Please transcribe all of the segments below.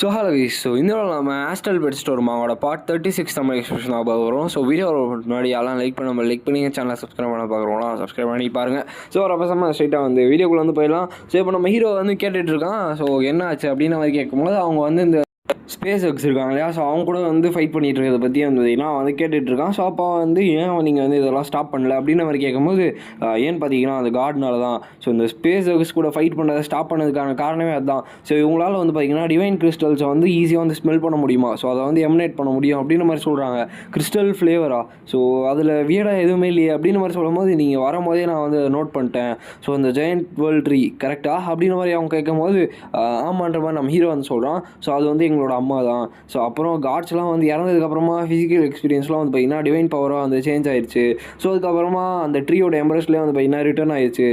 Hello guys. இந்த நம்ம astral bed store மாவோட பார்ட் 36 தமிழ் எக்ஸ்பிரஷன் தான் வரும். வீடியோ முன்னாடி எல்லாம் லைக் பண்ணி சேனலை சப்ஸ்கிரைப் பண்ண பார்க்குறோம்லாம் சப்ஸ்கிரைப் பண்ணி பாருங்கள். ஒரு அப்போ ஸ்ட்ரைட்டாக வீடியோக்குள்ளே போயிடலாம். இப்போ நம்ம ஹீரோ கேட்டுட்டு இருக்கான். என்ன ஆச்சு அப்படின்னு கேட்கும்போது அவங்க இந்த ஸ்பேஸ் எக்ஸ் இருக்காங்க இல்லையா, அவங்க கூட ஃபைட் பண்ணிகிட்டு இருக்கிறத பற்றி நான் கேட்டுட்ருக்கான். அப்போ ஏன் நீங்கள் இதெல்லாம் ஸ்டாப் பண்ணல அப்படின்னு மாதிரி கேட்கும்போது ஏன்னு பார்த்தீங்கன்னா அந்த கார்டுனால தான். இந்த ஸ்பேஸ் எக்ஸ் கூட ஃபைட் பண்ணுறதை ஸ்டாப் பண்ணதுக்கான காரணமே அதுதான். இவங்களால் பார்த்தீங்கன்னா டிவைன் கிறிஸ்டல்ஸை ஈஸியாக ஸ்மெல் பண்ண முடியுமா, அதை எமினேட் பண்ண முடியும் அப்படின்னு மாதிரி சொல்கிறாங்க. கிறிஸ்டல் ஃப்ளேவரா, அதில் வியடாக எதுவுமே இல்லையே அப்படின்னு மாதிரி சொல்லும்போது நீங்கள் வரும்போதே நான் நோட் பண்ணிட்டேன். இந்த ஜெயண்ட் வேர்ல்ட் ட்ரீ கரெக்டாக அப்படின்னு மாதிரி அவங்க கேட்கும்போது ஆமான்ற மாதிரி நம்ம ஹீரோ சொல்கிறான். அது எங்களோட அம்மா தான். அப்புறம் காட்ஸ்லாம் இறந்ததுக்கப்புறமா ஃபிசிக்கல் எக்ஸ்பீரியன்ஸ்லாம் பார்த்தீங்கன்னா டிவைன் பவராக சேஞ்ச் ஆயிடுச்சு. அதுக்கப்புறமா அந்த ட்ரீயோட எம்பரஸ்லேயே பார்த்தீங்கன்னா ரிட்டர்ன் ஆயிடுச்சு.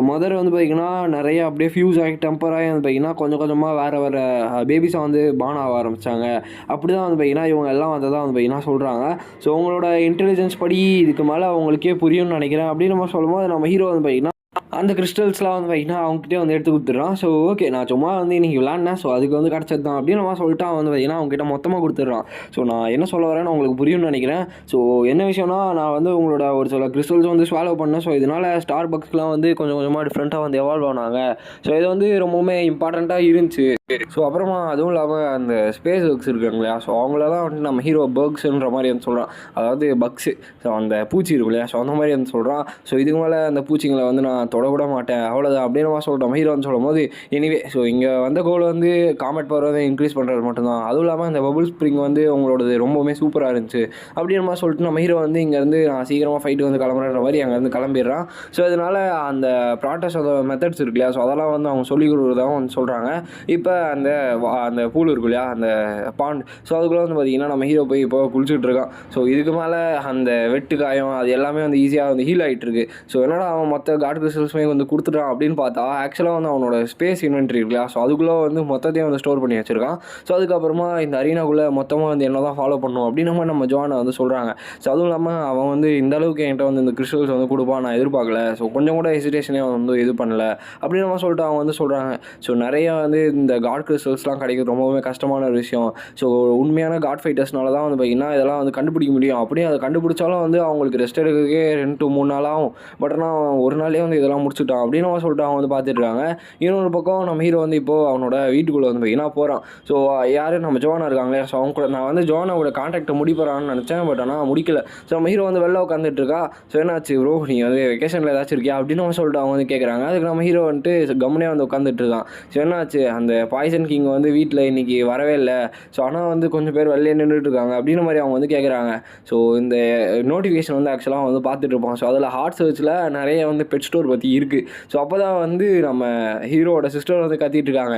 மதர் பார்த்தீங்கன்னா நிறைய அப்படியே ஃபியூஸ் ஆகி டெம்பராகி பார்த்தீங்கன்னா கொஞ்சம் கொஞ்சமாக வேறு பேபிஸாக பான் ஆக ஆரம்பித்தாங்க. அப்படி தான் பார்த்தீங்கன்னா இவங்க எல்லாம் தான் பார்த்தீங்கன்னா சொல்கிறாங்க. உங்களோட இன்டெலிஜென்ஸ் படி இதுக்கு மேலே அவங்களுக்கே புரியும்னு நினைக்கிறேன் அப்படின்னு நம்ம சொல்லும்போது நம்ம ஹீரோ பார்த்தீங்கன்னா அந்த கிறிஸ்டல்ஸ்லாம் பார்த்தீங்கன்னா அவங்ககிட்டே எடுத்து கொடுத்துட்றான். ஓகே நான் சும்மா இன்றைக்கி விளாட்னேன், அதுக்கு கிடச்சது தான் அப்படின்னு நம்ம சொல்லிட்டு அவன் பார்த்தீங்கன்னா அவங்ககிட்ட மொத்தமாக கொடுத்துட்றான். நான் என்ன சொல்ல வரேன்னு உங்களுக்கு புரியும்னு நினைக்கிறேன். என்ன விஷயம்னா நான் உங்களோட ஒரு சில கிறிஸ்டல்ஸ் ஸ்வாலோ பண்ணேன். இதனால் ஸ்டார் பக்ஸ்லாம் கொஞ்சம் கொஞ்சமாக டிஃப்ரெண்ட்டாக எவால்வ் ஆனாங்க. இது ரொம்பவுமே இம்பார்ட்டண்ட்டாக இருந்துச்சு. அப்புறமா அதுவும் இல்லாமல் அந்த ஸ்பேஸ் ஒர்க்ஸ் இருக்காங்க இல்லையா, அவங்களெல்லாம் நம்ம ஹீரோ பர்க்ஸ்ன்ற மாதிரி சொல்கிறான். அதாவது பக்ஸு, அந்த பூச்சி இருக்கும் இல்லையா, அந்த மாதிரி சொல்கிறான். இதுக்கு மேலே அந்த பூச்சிங்களை நான் தொடக்கூட மாட்டேன் அவ்வளோதான் அப்படின்னு சொல்லிட்டோம் ஹீரோ சொல்லும் போது. எனிவே இங்கே வந்த கோல் காமெட் பவர் இன்க்ரீஸ் பண்ணுறது மட்டும்தான். அதுவும் இல்லாமல் அந்த பபுள் ஸ்ப்ரிங் உங்களோடது ரொம்பவுமே சூப்பராக இருந்துச்சு அப்படின்னு மாதிரி சொல்லிட்டு நம்ம ஹீரோ இங்கேருந்து நான் சீக்கிரமாக ஃபைட்டு கிளம்புற மாதிரி அங்கேருந்து கிளம்பிடுறான். இதனால் அந்த ப்ராட்டஸ் மெத்தட்ஸ் இருக்கு இல்லையா, அதெல்லாம் அவங்க சொல்லிக் கொடுக்குறதாகவும் சொல்கிறாங்க. இப்போ அந்த பூல் இருக்கு இல்லையா, அந்த பாண்ட், அதுக்குள்ளே பார்த்தீங்கன்னா நம்ம ஹீரோ போய் இப்போ குளிச்சுட்டு இருக்கான். இதுக்கு மேலே அந்த வெட்டு காயம் அது எல்லாமே ஈஸியாக ஹீல் ஆகிட்டு இருக்கு. என்னடா அவன் மொத்த காட் கிறிஸ்டல்ஸுமே கொடுத்துட்டான் அப்படின்னு பார்த்தா ஆக்சுவலாக அவனோட ஸ்பேஸ் இன்வென்ட்ரி இருக்குல்லையா, அதுக்குள்ளே மொத்தத்தையும் ஸ்டோர் பண்ணி வச்சிருக்கான். அதுக்கப்புறமா இந்த அரீனாக்குள்ளே மொத்தமாக என்ன தான் ஃபாலோ பண்ணும் அப்படின்னு நம்ம ஜோனை சொல்கிறாங்க. அதுவும் இல்லாமல் அவன் இந்த அளவுக்கு என்கிட்ட இந்த கிறிஸ்டல்ஸ் கொடுப்பான் நான் எதிர்பார்க்கல. கொஞ்சம் கூட ஹெசிடேஷனே இது பண்ணல அப்படின்னு நம்ம சொல்லிட்டு அவங்க சொல்கிறாங்க. நிறைய இந்த காட் கிறிஸ்டல்ஸ்லாம் கிடைக்கிறது ரொம்பவே கஷ்டமான ஒரு விஷயம். உண்மையான காட் ஃபைட்டர்ஸ்னால தான் பார்த்தீங்கன்னா இதெல்லாம் கண்டுபிடிக்க முடியும். அப்படியே அதை கண்டுபிடிச்சாலும் அவங்களுக்கு ரெஸ்ட் எடுக்கிறதுக்கே 2 to 3 நாள் ஆகும். பட் ஆனால் ஒரு நாளே இதெல்லாம் முடிச்சுட்டான் அப்படின்னு நம்ம சொல்லிட்டு அவங்க பார்த்துட்டு இருக்காங்க. இன்னொரு பக்கம் நம்ம ஹீரோ இப்போது அவனோட வீட்டுக்குள்ளே பார்த்தீங்கன்னா போகிறான். யார் நம்ம ஜோனா இருக்காங்களே, அவங்க கூட நான் ஜோனாவோட கான்டாக்டை முடிப்பறான்னு நினச்சேன். பட் ஆனால் முடிக்கல. நம்ம ஹீரோ வெளில உட்காந்துட்டு இருக்கா. என்னாச்சு ப்ரோ, நீங்கள் வெக்கேஷனில் ஏதாச்சும் இருக்கியா அப்படின்னு நம்ம சொல்லிட்டு அவங்க கேட்குறாங்க. அதுக்கு நம்ம ஹீரோ கம்முனே உட்காந்துட்டு இருக்கான். என்னாச்சு, அந்த பாய்சன் கிங் வீட்டில் இன்றைக்கி வரவே இல்லை. ஆனால் கொஞ்சம் பேர் வெளியே நின்றுட்டு இருக்காங்க அப்படின்னு மாதிரி அவங்க கேட்குறாங்க. இந்த நோட்டிஃபிகேஷன் ஆக்சுவலாக பார்த்துட்டு இருப்போம். அதில் ஹார்ட் சர்ச்சில் நிறைய பெட் ஸ்டோர் பற்றி இருக்குது. அப்போ தான் நம்ம ஹீரோவோட சிஸ்டர் கத்திட்டு இருக்காங்க.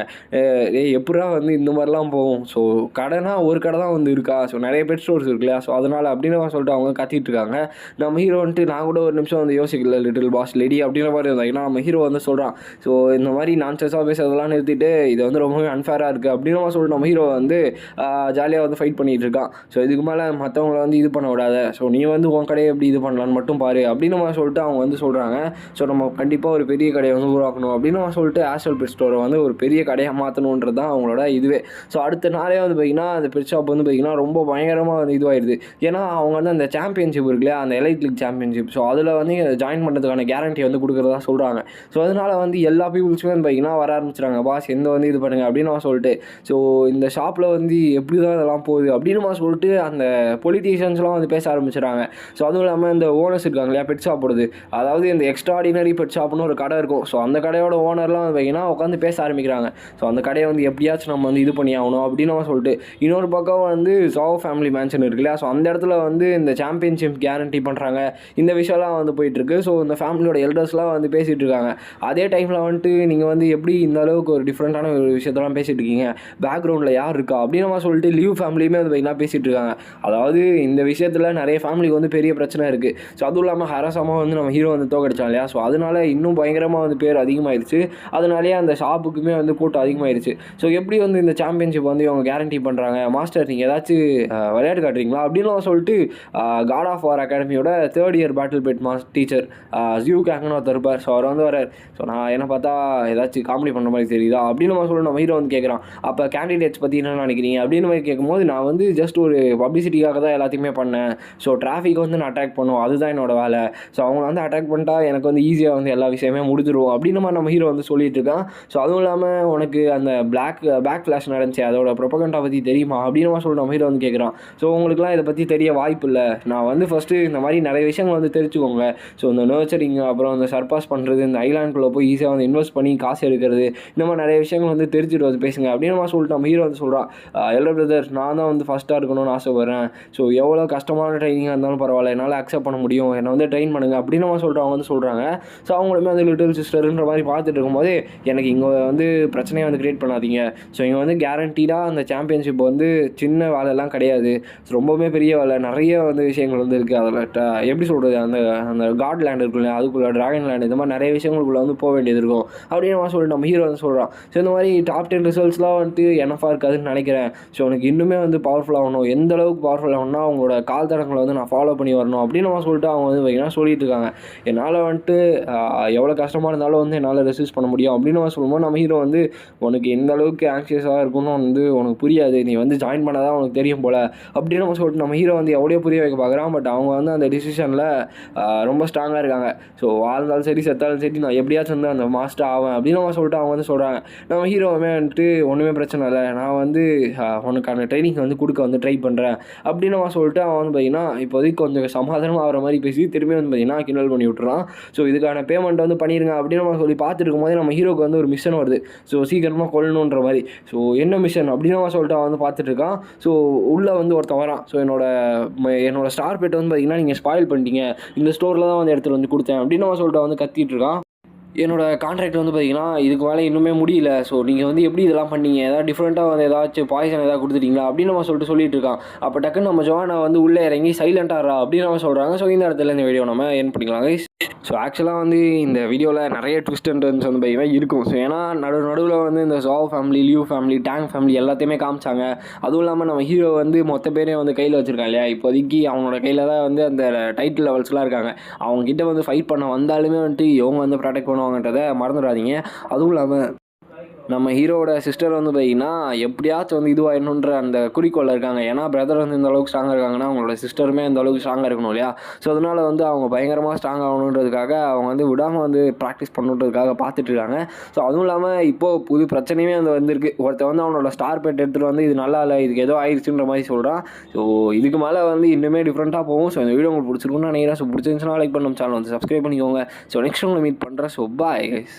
எப்படா இந்த மாதிரிலாம் போகும். கடைனா ஒரு கடை தான் இருக்கா, நிறைய பெட் ஸ்டோர்ஸ் இருக்கு இல்லையா, அதனால் அப்படின்னு சொல்லிட்டு அவங்க கத்திட்டு இருக்காங்க. நம்ம ஹீரோ நான் கூட ஒரு நிமிஷம் யோசிக்கல, லிட்டில் பாஸ் லேடி அப்படின்ற மாதிரி இருந்தாங்கன்னா நம்ம ஹீரோ சொல்கிறான். இந்த மாதிரி நான்சென்ஸாக பேசுறதெல்லாம் நிறுத்திட்டு இது ரொம்பவே அன்ஃபேராக இருக்குது அப்படின்னு சொல்லிட்டு நம்ம ஹீரோ ஜாலியாக ஃபைட் பண்ணிகிட்டு இருக்கான். இதுக்கு மேலே மற்றவங்கள இது பண்ண விடாத, நீ உன் கடையை எப்படி இது பண்ணலான்னு மட்டும் பாரு அப்படின்னு நம்ம சொல்லிட்டு அவங்க சொல்கிறாங்க. நம்ம கண்டிப்பாக ஒரு பெரிய கடையை உருவாக்கணும் அப்படின்னு நம்ம சொல்லிட்டு ஆஸ்ட்ரல் பெட் ஸ்டோரை ஒரு பெரிய கடையாக மாற்றணுன்றது தான் அவங்களோட இதுவே. அடுத்த நாளே பார்த்திங்கன்னா அந்த பெட் ஷாப் பார்த்திங்கன்னா ரொம்ப பயங்கரமாக இதுவாகிடுது. ஏன்னா அவங்க அந்த சாம்பியன்ஷிப் இருக்குல்ல, அந்த எலைட் லீக் சாம்பியன்ஷிப், அதில் ஜாயின் பண்ணுறதுக்கான கேரண்டி கொடுக்குறதா சொல்கிறாங்க. அதனால் எல்லா பீப்புள்ஸுமே பார்த்திங்கன்னா வர ஆரம்பிச்சிட்டாங்க. பாஸ் எந்த இது பண்ணுங்க அப்படின்னு நான் சொல்லிட்டு. இந்த ஷாப்பில் எப்படி தான் இதெல்லாம் போகுது அப்படின்னு சொல்லிட்டு அந்த பொலிட்டீஷியன்ஸ்லாம் பேச ஆரம்பிச்சிடுறாங்க. அதுவும் இல்லாமல் இந்த ஓனர்ஸ் இருக்காங்க இல்லையா பெட் ஷாப்போடது, அதாவது இந்த எக்ஸ்ட்ராடினரி பெட் ஷாப்னு ஒரு கடை இருக்கும். அந்த கடையோட ஓனர்லாம் பார்த்தீங்கன்னா உட்காந்து பேச ஆரம்பிக்கிறாங்க. அந்த கடையை எப்படியாச்சும் நம்ம இது பண்ணி ஆகணும் அப்படின்னு நம்ம சொல்லிட்டு. இன்னொரு பக்கம் சாவோ ஃபேமிலி மேன்ஷன் இருக்கு இல்லையா, அந்த இடத்துல இந்த சாம்பியன்ஷிப் கேரண்டி பண்ணுறாங்க. இந்த விஷயம்லாம் போயிட்டுருக்கு. இந்த ஃபேமிலியோட எல்டர்ஸ்லாம் பேசிகிட்டு இருக்காங்க. அதே டைமில் நீங்கள் எப்படி இந்த அளவுக்கு ஒரு டிஃப்ரெண்ட்டான ஒரு விஷயத்தெல்லாம் பேசிகிட்டு இருக்கீங்க, பேக்ரவுண்டில் யார் இருக்கா அப்படின்னு நம்ம சொல்லிட்டு லீவ் ஃபேமிலியுமே பார்த்தீங்கன்னா பேசிகிட்டு இருக்காங்க. அதாவது இந்த விஷயத்தில் நிறைய ஃபேமிலிக்கு பெரிய பிரச்சனை இருக்குது. அதுவும் இல்லாமல் ஹரசமாக நம்ம ஹீரோ தோக்கடிச்சான் இல்லையா, அதனால இன்னும் பயங்கரமாக பேர் அதிகமாகிடுச்சு. அதனாலேயே அந்த ஷாப்புக்குமே கூட்டம் அதிகமாகிடுச்சு. எப்படி இந்த சாம்பியன்ஷிப் இவங்க கேரண்டி பண்ணுறாங்க, மாஸ்டர் நீங்கள் ஏதாச்சும் விளையாட்டு காட்டுறீங்களா அப்படின்னு சொல்லிட்டு காட் ஆஃப் வார் அகாடமியோட 3rd year battle pet teacher ஜியூ கேங்னு ஒருத்தர் இருப்பார். அவர் வரார். நான் என்ன பார்த்தா ஏதாச்சும் காமெடி பண்ணுற மாதிரி தெரியுதா அப்படின்னு நம்ம சொல்லணும். நம்ம ஹீரோ வந்து கேட்குறான், அப்போ கேண்டிடேட்ஸ் பற்றி என்ன நினைக்கிறீங்க அப்படின்னு மாதிரி கேட்கும்போது, நான் வந்து ஜஸ்ட் ஒரு பப்ளிசிட்டிக்காக தான் எல்லாத்தையுமே பண்ணேன். ஸோ டிராஃபிக் வந்து நான் அட்டாக் பண்ணுவோம், அதுதான் என்னோட வேலை. ஸோ அவங்கள வந்து அட்டாக் பண்ணிட்டா எனக்கு வந்து ஈஸியாக வந்து எல்லா விஷயமே முடிஞ்சிடும் அப்படின்னு மாதிரி நம்ம ஹீரோ வந்து சொல்லிட்டு இருக்கான். ஸோ அதுவும் இல்லாமல் உனக்கு அந்த பேக் ஃப்ளாஷ் நடந்துச்சு அதோட ப்ரொபகண்டா பற்றி தெரியுமா அப்படின்னு சொல்லி நம்ம ஹீரோ வந்து கேட்குறான். ஸோ உங்களுக்குலாம் இதை பற்றி தெரிய வாய்ப்பு இல்லை. நான் வந்து ஃபஸ்ட்டு இந்த மாதிரி நிறைய விஷயங்கள் வந்து தெரிஞ்சுக்கோங்க. ஸோ இந்த நர்ச்சரிங், அப்புறம் இந்த சர்பாஸ் பண்ணுறது, இந்த ஐலாண்டுக்குள்ளே போய் ஈஸியாக வந்து இன்வெஸ்ட் பண்ணி காசு எடுக்கிறது, இந்த மாதிரி நிறைய விஷயங்கள் வந்து தெரிஞ்சுட்டு வந்து பேசுங்க அப்படின்னு சொல்லிட்டு நம்ம ஹீரோ வந்து சொல்கிறான். எல்டர் பிரதர், நான் தான் வந்து ஃபஸ்ட்டாக இருக்கணும்னு ஆசைப்படுறேன். ஸோ எவ்வளோ கஷ்டமான ட்ரைனிங்காக இருந்தாலும் பரவாயில்ல, என்னால் அக்செப்ட் பண்ண முடியும், என்னை வந்து ட்ரெயின் பண்ணுங்க அப்படின்னு சொல்லிட்டு அவங்க வந்து சொல்கிறாங்க. ஸோ அவங்களுமே வந்து லிட்டில் சிஸ்டர்ன்ற மாதிரி பார்த்துட்டு இருக்கும்போது, எனக்கு இங்கே வந்து பிரச்சனையை வந்து கிரியேட் பண்ணாதீங்க. ஸோ இங்கே வந்து கேரண்டீடாக அந்த சாம்பியன்ஷிப் வந்து சின்ன வேலைலாம் கிடையாது, ரொம்பவுமே பெரிய வேலை, நிறைய வந்து விஷயங்கள் வந்து இருக்குது. அதில் எப்படி சொல்கிறது, அந்த அந்த காட் லேண்ட் இருக்குல்ல, அதுக்குள்ளே ட்ராகன் லேண்ட், இந்த மாதிரி நிறைய விஷயங்களுக்குள்ளே வந்து போக வேண்டியது இருக்கும் அப்படின்னு சொல்லிட்டு நம்ம ஹீரோ வந்து சொல்கிறான். ஸோ இந்த மாதிரி டாப் 10 ரிசல்ட்ஸ்லாம் வந்துட்டு எனஃபாக இருக்காதுன்னு நினைக்கிறேன். ஸோ உனக்கு இன்னுமே வந்து பவர்ஃபுல் ஆகணும், எந்த அளவுக்கு பவர்ஃபுல் ஆகணும்னா அவங்களோட கால் தடங்களை வந்து நான் ஃபாலோ பண்ணி வரணும் அப்படின்னு சொல்லிட்டு அவங்க வந்து வைங்கன்னா சொல்லிட்டு இருக்காங்க. என்னால் வந்துட்டு எவ்வளோ கஷ்டமாக இருந்தாலும் வந்து என்னால் ரெசிஸ்ட் பண்ண முடியும் அப்படின்னு சொல்லும்போது, நம்ம ஹீரோ வந்து உனக்கு எந்த அளவுக்கு ஆங்ஷியஸாக இருக்குன்னு வந்து உனக்கு புரியாது, நீ வந்து ஜாயின் பண்ணாதான் உனக்கு தெரியும் போல் அப்படின்னு சொல்லிட்டு நம்ம ஹீரோ வந்து எவ்வளோ புரிய வைக்க பார்க்குறான். பட் அவங்க வந்து அந்த டிசிஷனில் ரொம்ப ஸ்ட்ராங்காக இருக்காங்க. ஸோ வாழ்ந்தாலும் சரி செத்தாலும் சரி நான் எப்படியாச்சும் வந்து அந்த மாஸ்டர் ஆவேன் அப்படின்னு சொல்லிட்டு அவங்க வந்து சொல்கிறாங்க. நம்ம ஹீரோவுமே வந்துட்டு ஒன்றுமே பிரச்சனை இல்லை, நான் வந்து உனக்கான ட்ரைனிங் வந்து கொடுக்க வந்து ட்ரை பண்ணுறேன் அப்படின்னு சொல்லிட்டு அவன் வந்து பார்த்திங்கன்னா இப்போதைக்கு கொஞ்சம் சமாதானமாக ஆகிற மாதிரி பேசி திரும்பி வந்து பார்த்திங்கன்னா கிண்டல் பண்ணி விட்டுறான். ஸோ இதுக்கான பேமெண்ட் வந்து பண்ணிடுங்க அப்படின்னு சொல்லி பார்த்துட்டு இருக்கும்போது நம்ம ஹீரோக்கு வந்து ஒரு மிஷன் வருது. ஸோ சீக்கிரமாக கொள்ளணுன்ற மாதிரி. ஸோ என்ன மிஷன் அப்படின்னு சொல்லிட்டு அவன் வந்து பார்த்துட்டு இருக்கான். ஸோ உள்ளே வந்து ஒருத்தன் வரான். ஸோ என்னோட ஸ்டார் பெட் வந்து பார்த்திங்கன்னா நீங்கள் ஸ்பாயில் பண்ணிட்டீங்க, இந்த ஸ்டோரில் தான் வந்து எடுத்துகிட்டு வந்து கொடுத்தேன் அப்படின்னு சொல்லிட்டு வந்து கத்திட்டு இருக்கான். என்னோடய கான்ட்ராக்ட் வந்து பார்த்திங்கன்னா இதுக்கு மேலே இன்னுமே முடியல, ஸோ நீங்கள் வந்து எப்படி இதெல்லாம் பண்ணீங்க, ஏதாவது டிஃப்ரெண்ட்டாக வந்து ஏதாச்சும் பாய்சன் ஏதாவது கொடுத்துட்டீங்களா அப்படின்னு சொல்லிட்டு இருக்கான். அப்போ டக்குன்னு நம்ம ஜோவானா வந்து உள்ளே இறங்கி சைலண்டாகிறா அப்படின்னு சொல்கிறாங்க. ஸோ இந்த இடத்துல இந்த வீடியோ நம்ம என் பண்ணிக்கலாம் கைஸ். ஸோ ஆக்சுவலாக வந்து இந்த வீடியோவில் நிறைய ட்விஸ்ட் அண்ட் டர்ன்ஸ் வந்து பார்த்திங்கன்னா இருக்கும். ஸோ ஏன்னா நடுவில் வந்து இந்த Zhao family, Liu family, Tang family எல்லாத்தையுமே காமிச்சாங்க. அதுவும் இல்லாமல் நம்ம ஹீரோ வந்து மொத்த பேரையும் வந்து கையில் வச்சுருக்காங்க இல்லையா, இப்போதைக்கு அவனோட கையில் தான் வந்து அந்த டைட்டில் லெவல்ஸ்லாம் இருக்காங்க. அவங்ககிட்ட வந்து ஃபைட் பண்ண வந்தாலுமே வந்துட்டு இவங்க வந்து ப்ரொடெக்ட் பண்ணுவாங்கன்றதை மறந்துடாதீங்க. அதுவும் இல்லாமல் நம்ம ஹீரோட சிஸ்டர் வந்து பார்த்திங்கன்னா எப்படியாச்சும் வந்து இதுவாகிடணுன்ற அந்த குறிக்கோளில் இருக்காங்க. ஏன்னா பிரதர் வந்து இந்த அளவுக்கு ஸ்ட்ராங்காக இருக்காங்கன்னா அவங்களோட சிஸ்டருமே அந்த அளவுக்கு ஸ்ட்ராங்காக இருக்கணும் இல்லையா. ஸோ அதனால் வந்து அவங்க பயங்கரமாக ஸ்ட்ராங் ஆகணுன்றதுக்காக அவங்க வந்து விடாமல் வந்து ப்ராக்டிஸ் பண்ணுன்றதுக்காக பார்த்துட்டு இருக்காங்க. ஸோ அதுவும் இல்லாமல் இப்போது புது பிரச்சனையுமே வந்து வந்திருக்கு. ஒருத்தர் வந்து அவனோட ஸ்டார் பெட் எடுத்துகிட்டு வந்து இது நல்லா இல்லை, இதுக்கு ஏதோ ஆயிடுச்சுன்ற மாதிரி சொல்கிறான். ஸோ இதுக்கு மேலே வந்து இன்னுமே டிஃப்ரெண்ட்டாக போகும். ஸோ இந்த வீடியோ உங்களுக்கு பிடிச்சிருக்குன்னு நினைக்கிறேன். ஸோ பிடிச்சிருந்துச்சுன்னா லைக் பண்ண சேனல் வந்து சப்ஸ்கிரைப் பண்ணிக்கோங்க. ஸோ நெக்ஸ்ட் உங்களை மீட் பண்ணுறேன். So bye guys.